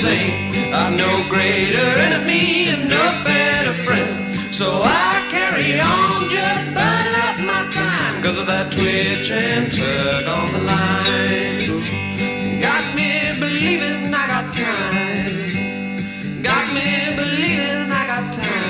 sing. I've no greater enemy and no better friend. So I carry on, just burning up my time, 'cause of that twitch and tug on the line. Got me believing I got time. Got me believing I got time.